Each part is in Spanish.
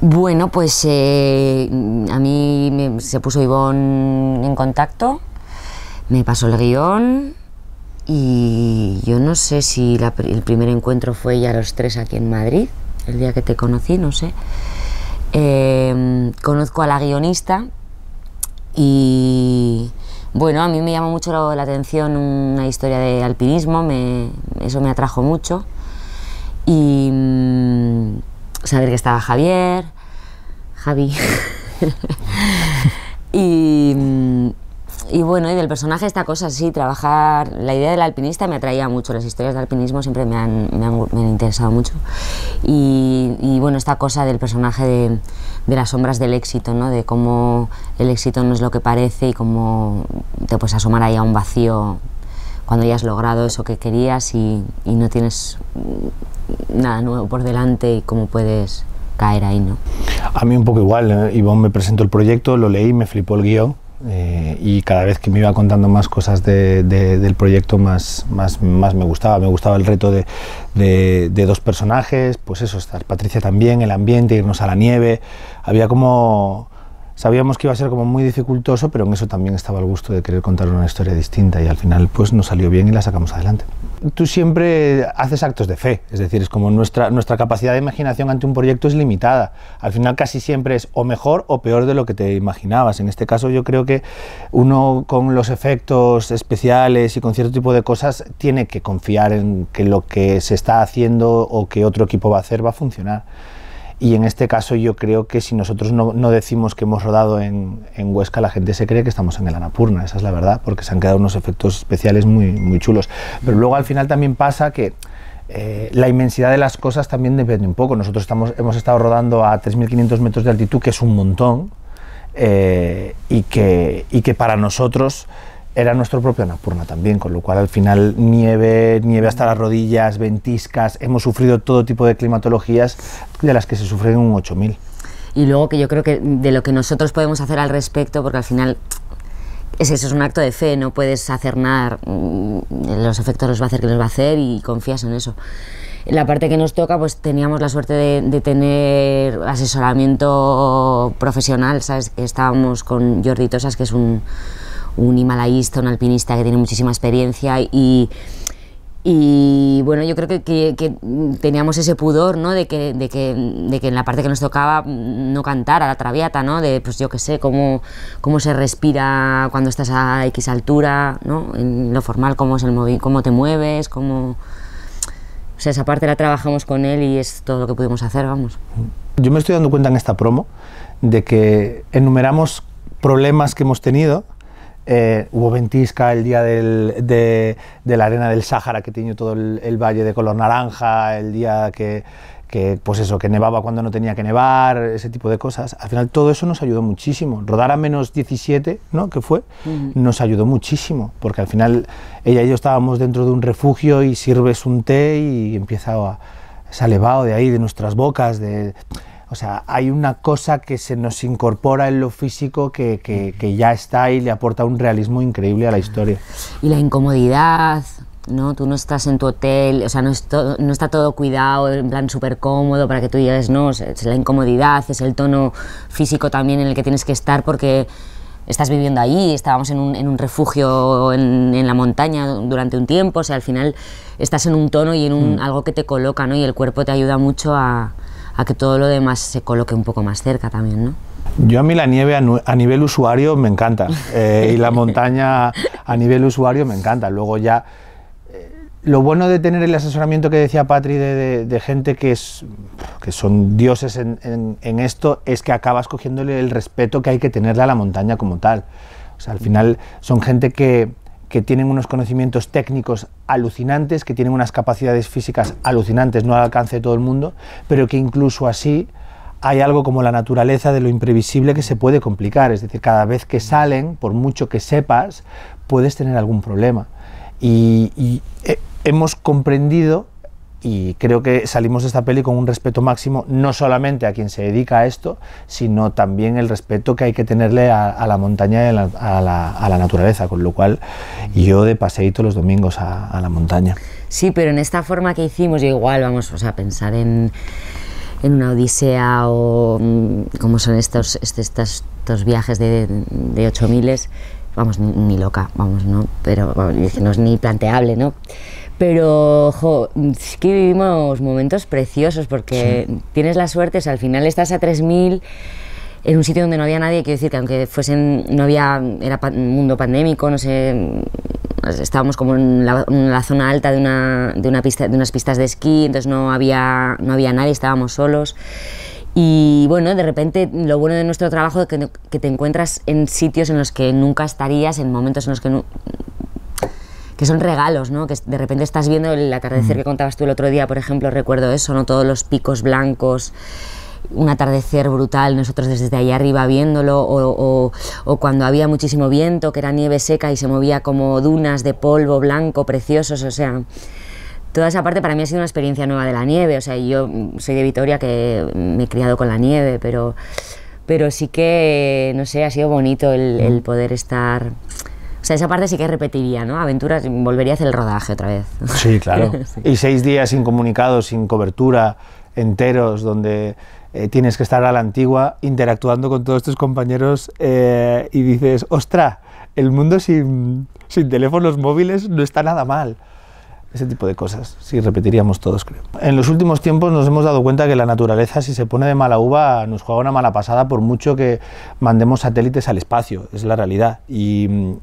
Bueno, pues a mí se puso Ivonne en contacto, me pasó el guión y yo no sé si el primer encuentro fue ya los tres aquí en Madrid, el día que te conocí, no sé. Conozco a la guionista y bueno, a mí me llamó mucho la atención una historia de alpinismo, eso me atrajo mucho y saber que estaba Javi y bueno, y del personaje esta cosa, sí, trabajar, la idea del alpinista me atraía mucho, las historias de alpinismo siempre me han interesado mucho y bueno, esta cosa del personaje de las sombras del éxito, ¿no? De cómo el éxito no es lo que parece y cómo te puedes asomar ahí a un vacío cuando ya has logrado eso que querías y no tienes nada nuevo por delante y cómo puedes caer ahí, ¿no? A mí un poco igual, Ivonne me presentó el proyecto, lo leí, me flipó el guión y cada vez que me iba contando más cosas del proyecto más me gustaba el reto de dos personajes, pues eso, estar Patricia también, el ambiente, irnos a la nieve, había como... Sabíamos que iba a ser como muy dificultoso, pero en eso también estaba el gusto de querer contar una historia distinta y al final pues nos salió bien y la sacamos adelante. Tú siempre haces actos de fe, es decir, es como nuestra capacidad de imaginación ante un proyecto es limitada. Al final casi siempre es o mejor o peor de lo que te imaginabas. En este caso yo creo que uno con los efectos especiales y con cierto tipo de cosas tiene que confiar en que lo que se está haciendo o que otro equipo va a hacer va a funcionar. Y en este caso yo creo que si nosotros no decimos que hemos rodado en Huesca, la gente se cree que estamos en el Annapurna, esa es la verdad, porque se han quedado unos efectos especiales muy chulos. Pero luego al final también pasa que la inmensidad de las cosas también depende un poco. Nosotros hemos estado rodando a 3.500 metros de altitud, que es un montón, y que para nosotros era nuestro propio Annapurna también, con lo cual al final nieve hasta las rodillas, ventiscas, hemos sufrido todo tipo de climatologías de las que se sufren en un 8000. Y luego que yo creo que de lo que nosotros podemos hacer al respecto, porque al final eso es un acto de fe, no puedes hacer nada, los efectos los va a hacer quien los va a hacer y confías en eso. La parte que nos toca, pues teníamos la suerte de tener asesoramiento profesional, ¿sabes? Estábamos con Jordi Tosas, que es un himalayista, un alpinista que tiene muchísima experiencia y bueno, yo creo que teníamos ese pudor, ¿no? de que en la parte que nos tocaba no cantara la traviata, ¿no? De, pues yo qué sé, cómo se respira cuando estás a X altura, ¿no? En lo formal, cómo te mueves, o sea, esa parte la trabajamos con él y es todo lo que pudimos hacer, vamos. Yo me estoy dando cuenta en esta promo de que enumeramos problemas que hemos tenido. Hubo ventisca el día de la arena del Sáhara, que tiñó todo el valle de color naranja, el día que pues eso, que nevaba cuando no tenía que nevar, ese tipo de cosas. Al final todo eso nos ayudó muchísimo. Rodar a menos 17, ¿no? Que fue, nos ayudó muchísimo, porque al final ella y yo estábamos dentro de un refugio y sirves un té y empieza ese alevado de ahí, de nuestras bocas, o sea, hay una cosa que se nos incorpora en lo físico que ya está y le aporta un realismo increíble a la historia. Y la incomodidad, ¿no? Tú no estás en tu hotel, o sea, no está todo cuidado, en plan súper cómodo para que tú llegues, no, es la incomodidad, es el tono físico también en el que tienes que estar porque estás viviendo ahí, estábamos en un refugio en la montaña durante un tiempo, o sea, al final estás en un tono y en algo que te coloca, ¿no? Y el cuerpo te ayuda mucho a que todo lo demás se coloque un poco más cerca también, ¿no? Yo a mí la nieve a nivel usuario me encanta y la montaña a nivel usuario me encanta. Luego ya, lo bueno de tener el asesoramiento que decía Patri de gente que son dioses en esto es que acabas cogiéndole el respeto que hay que tenerle a la montaña como tal. O sea, al final son gente que tienen unos conocimientos técnicos alucinantes, que tienen unas capacidades físicas alucinantes, no al alcance de todo el mundo, pero que incluso así hay algo como la naturaleza de lo imprevisible que se puede complicar, es decir, cada vez que salen, por mucho que sepas, puedes tener algún problema. Y hemos comprendido, y creo que salimos de esta peli con un respeto máximo, no solamente a quien se dedica a esto, sino también el respeto que hay que tenerle a la montaña y a la naturaleza, con lo cual yo de paseíto los domingos a la montaña. Sí, pero en esta forma que hicimos, yo igual vamos a pensar en en una odisea o como son estos viajes de 8000, vamos, ni loca, vamos, ¿no? Pero vamos, no es ni planteable, ¿no? Pero, es que vivimos momentos preciosos porque tienes la suerte, o sea, al final estás a 3000 en un sitio donde no había nadie. Quiero decir que aunque era un mundo pandémico, no sé, estábamos como en la zona alta de unas pistas de esquí, entonces no había nadie, estábamos solos. Y bueno, de repente lo bueno de nuestro trabajo es que te encuentras en sitios en los que nunca estarías, en momentos en los que son regalos, ¿no? Que de repente estás viendo el atardecer que contabas tú el otro día, por ejemplo, recuerdo eso, ¿no? Todos los picos blancos, un atardecer brutal, nosotros desde allá arriba viéndolo, o cuando había muchísimo viento, que era nieve seca y se movía como dunas de polvo blanco preciosos, o sea, toda esa parte para mí ha sido una experiencia nueva de la nieve. O sea, yo soy de Vitoria, que me he criado con la nieve, pero sí que, no sé, ha sido bonito el poder estar. O sea, esa parte sí que repetiría, ¿no? Aventuras, volvería a hacer el rodaje otra vez. Sí, claro. Sí. Y 6 días incomunicados, sin cobertura, enteros, donde tienes que estar a la antigua, interactuando con todos tus compañeros, y dices, ¡ostras! El mundo sin teléfonos móviles no está nada mal. Ese tipo de cosas, sí, repetiríamos todos, creo. En los últimos tiempos nos hemos dado cuenta que la naturaleza, si se pone de mala uva, nos juega una mala pasada, por mucho que mandemos satélites al espacio, es la realidad. Y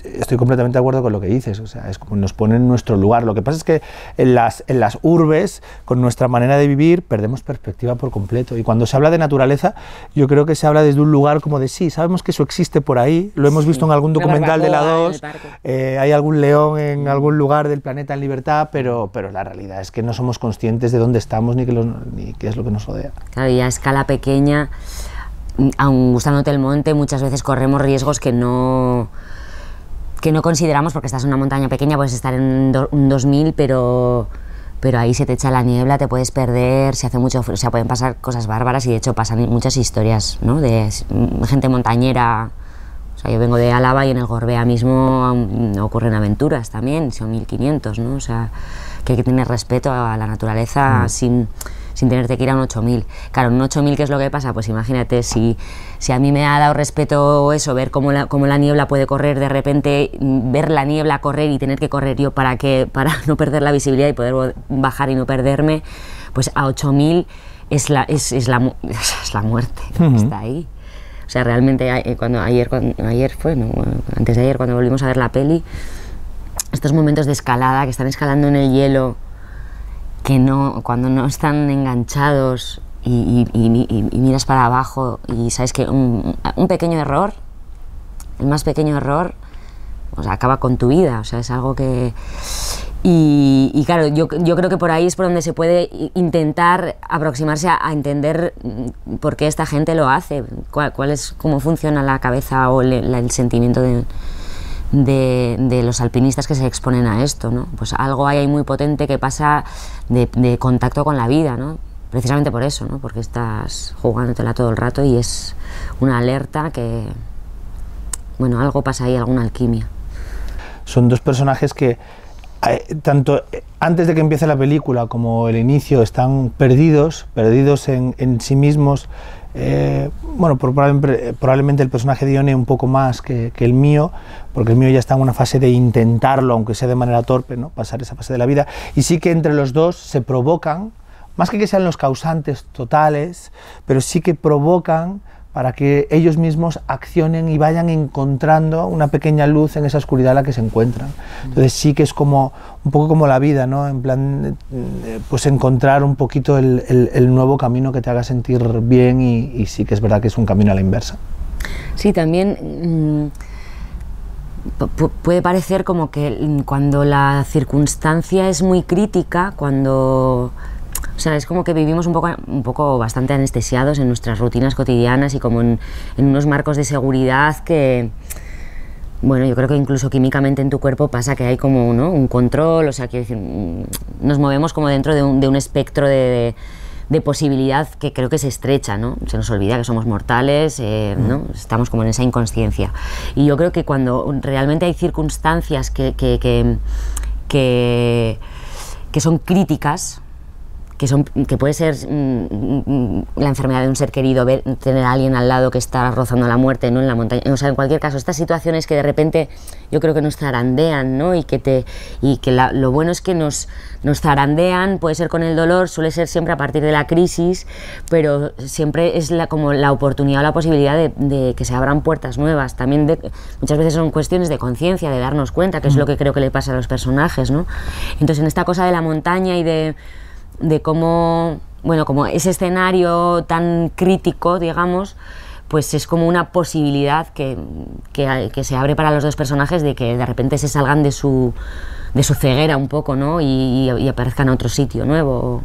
estoy completamente de acuerdo con lo que dices, o sea, es como nos pone en nuestro lugar. Lo que pasa es que en las urbes, con nuestra manera de vivir, perdemos perspectiva por completo. Y cuando se habla de naturaleza, yo creo que se habla desde un lugar como de sí, sabemos que eso existe por ahí, lo hemos visto en algún documental de la 2, hay algún león en algún lugar del planeta en libertad, pero la realidad es que no somos conscientes de dónde estamos ni qué es lo que nos rodea. Claro, y a escala pequeña, aun gustándote el monte, muchas veces corremos riesgos que no consideramos, porque estás en una montaña pequeña, puedes estar en un 2000, pero ahí se te echa la niebla, te puedes perder, se hace mucho frío, o sea, pueden pasar cosas bárbaras, y de hecho pasan muchas historias, ¿no? De gente montañera. O sea, yo vengo de Álava y en el Gorbea mismo ocurren aventuras también, son 1500, ¿no? O sea, que hay que tener respeto a la naturaleza sin tenerte que ir a un 8000. Claro, un 8000, ¿qué es lo que pasa? Pues imagínate, si a mí me ha dado respeto eso, ver cómo la niebla puede correr, de repente ver la niebla correr y tener que correr yo para no perder la visibilidad y poder bajar y no perderme, pues a 8000 es la muerte, está ahí. O sea, realmente antes de ayer, cuando volvimos a ver la peli, estos momentos de escalada, que están escalando en el hielo, cuando no están enganchados y miras para abajo y sabes que un pequeño error, el más pequeño error, o sea, acaba con tu vida. O sea, es algo que... Y claro, yo creo que por ahí es por donde se puede intentar aproximarse a entender por qué esta gente lo hace, cómo funciona la cabeza o el sentimiento de los alpinistas que se exponen a esto, ¿no? Pues algo hay ahí muy potente que pasa de contacto con la vida, ¿no? Precisamente por eso, ¿no? Porque estás jugándotela todo el rato y es una alerta que, bueno, algo pasa ahí, alguna alquimia. Son dos personajes que tanto antes de que empiece la película como el inicio están perdidos en sí mismos. Bueno, probablemente el personaje de Ione un poco más que el mío, porque el mío ya está en una fase de intentarlo, aunque sea de manera torpe, ¿no? Pasar esa fase de la vida. Y sí que entre los dos se provocan, más que sean los causantes totales, pero sí que provocan para que ellos mismos accionen y vayan encontrando una pequeña luz en esa oscuridad en la que se encuentran. Entonces sí que es como un poco como la vida, ¿no? En plan, pues encontrar un poquito el nuevo camino que te haga sentir bien, y sí que es verdad que es un camino a la inversa. Sí, también puede parecer como que cuando la circunstancia es muy crítica, o sea, es como que vivimos un poco bastante anestesiados en nuestras rutinas cotidianas y como en unos marcos de seguridad que, bueno, yo creo que incluso químicamente en tu cuerpo pasa que hay como, ¿no?, un control. O sea, quiero decir, nos movemos como dentro de un espectro de posibilidad que creo que se estrecha, ¿no? Se nos olvida que somos mortales, ¿no? Estamos como en esa inconsciencia. Y yo creo que cuando realmente hay circunstancias que son críticas, que puede ser la enfermedad de un ser querido, tener a alguien al lado que está rozando la muerte, ¿no? En la montaña, o sea, en cualquier caso, estas situaciones que de repente yo creo que nos zarandean, ¿no? Y que lo bueno es que nos zarandean, puede ser con el dolor, suele ser siempre a partir de la crisis, pero siempre es como la oportunidad o la posibilidad de que se abran puertas nuevas. También muchas veces son cuestiones de conciencia, de darnos cuenta, que es lo que creo que le pasa a los personajes, ¿no? Entonces, en esta cosa de la montaña y de cómo, bueno, como ese escenario tan crítico, digamos, pues es como una posibilidad que se abre para los dos personajes de que de repente se salgan de su ceguera un poco, ¿no? Y aparezcan a otro sitio nuevo.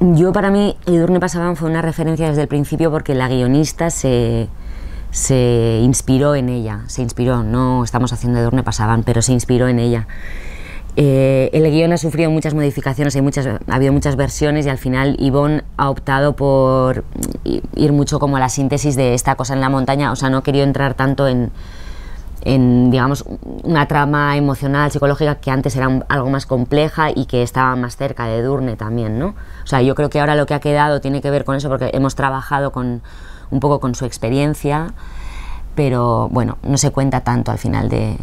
Yo, para mí, Edurne Pasaban fue una referencia desde el principio porque la guionista se inspiró en ella, no estamos haciendo Edurne Pasaban, pero se inspiró en ella. El guión ha sufrido muchas modificaciones, ha habido muchas versiones y al final Ivonne ha optado por ir mucho como a la síntesis de esta cosa en la montaña, o sea, no ha querido entrar tanto en digamos, una trama emocional, psicológica, que antes era algo más compleja y que estaba más cerca de Edurne también, ¿no? O sea, yo creo que ahora lo que ha quedado tiene que ver con eso, porque hemos trabajado un poco con su experiencia, pero bueno, no se cuenta tanto al final de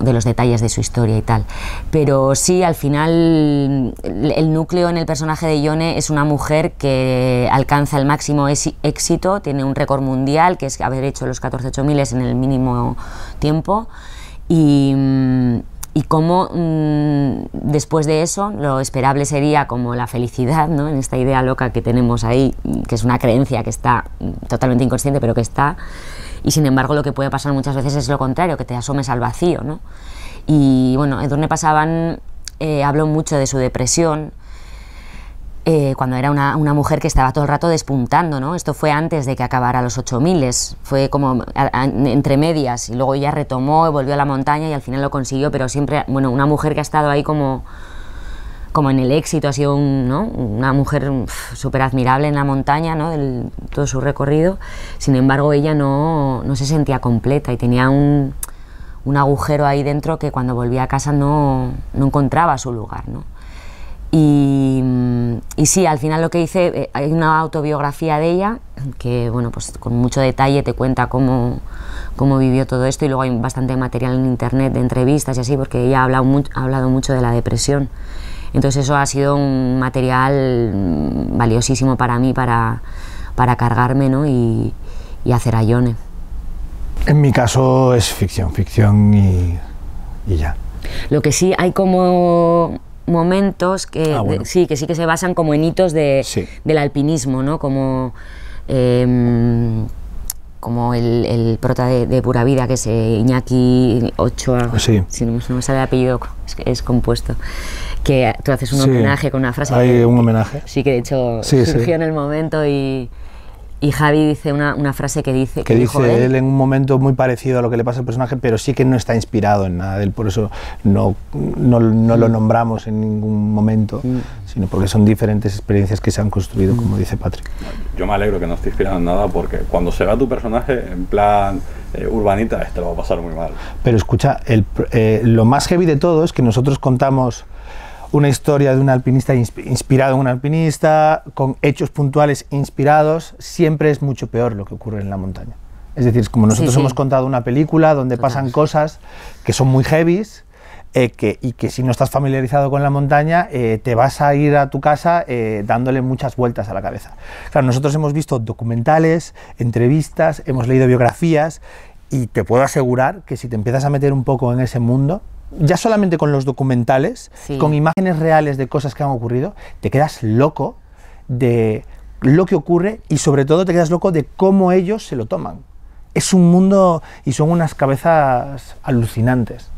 los detalles de su historia y tal, pero sí, al final el núcleo en el personaje de Ione es una mujer que alcanza el máximo éxito, tiene un récord mundial que es haber hecho los 14.000 en el mínimo tiempo y cómo después de eso lo esperable sería como la felicidad, ¿no? En esta idea loca que tenemos ahí, que es una creencia que está totalmente inconsciente pero que está. Y sin embargo lo que puede pasar muchas veces es lo contrario, que te asomes al vacío, ¿no? Y bueno, Edurne Pasaban habló mucho de su depresión cuando era una mujer que estaba todo el rato despuntando, ¿no? Esto fue antes de que acabara los 8.000, fue como entre medias, y luego ya retomó y volvió a la montaña y al final lo consiguió, pero siempre, bueno, una mujer que ha estado ahí como en el éxito, ha sido una mujer súper admirable en la montaña, ¿no? Todo su recorrido. Sin embargo, ella no se sentía completa y tenía un agujero ahí dentro que cuando volvía a casa no encontraba su lugar, ¿no? Y sí, al final lo que hice, hay una autobiografía de ella que, bueno, pues con mucho detalle te cuenta cómo vivió todo esto, y luego hay bastante material en internet de entrevistas y así, porque ella ha hablado mucho de la depresión. Entonces eso ha sido un material valiosísimo para mí, para cargarme, ¿no? y hacer a Ione. En mi caso es ficción y ya. Lo que sí, hay como momentos que, bueno. sí que se basan como en hitos del alpinismo, ¿no? Como el prota de Pura Vida, que es Iñaki Ochoa, sí. Si no me sale el apellido, es compuesto, que tú haces un homenaje con una frase. Hay un homenaje. Sí, que de hecho surgió en el momento y Javi dice una frase que dice él en un momento muy parecido a lo que le pasa al personaje, pero sí que no está inspirado en nada de él, por eso no lo nombramos en ningún momento, sino porque son diferentes experiencias que se han construido, como dice Patrick. Yo me alegro que no esté inspirado en nada, porque cuando se va tu personaje en plan urbanita, te lo va a pasar muy mal. Pero escucha, lo más heavy de todo es que nosotros contamos una historia de un alpinista inspirado en un alpinista, con hechos puntuales inspirados. Siempre es mucho peor lo que ocurre en la montaña. Es decir, como nosotros hemos contado una película donde pasan cosas que son muy heavies, y que si no estás familiarizado con la montaña, te vas a ir a tu casa dándole muchas vueltas a la cabeza. Claro, nosotros hemos visto documentales, entrevistas, hemos leído biografías, y te puedo asegurar que si te empiezas a meter un poco en ese mundo, ya solamente con los documentales, con imágenes reales de cosas que han ocurrido, te quedas loco de lo que ocurre, y sobre todo te quedas loco de cómo ellos se lo toman. Es un mundo y son unas cabezas alucinantes.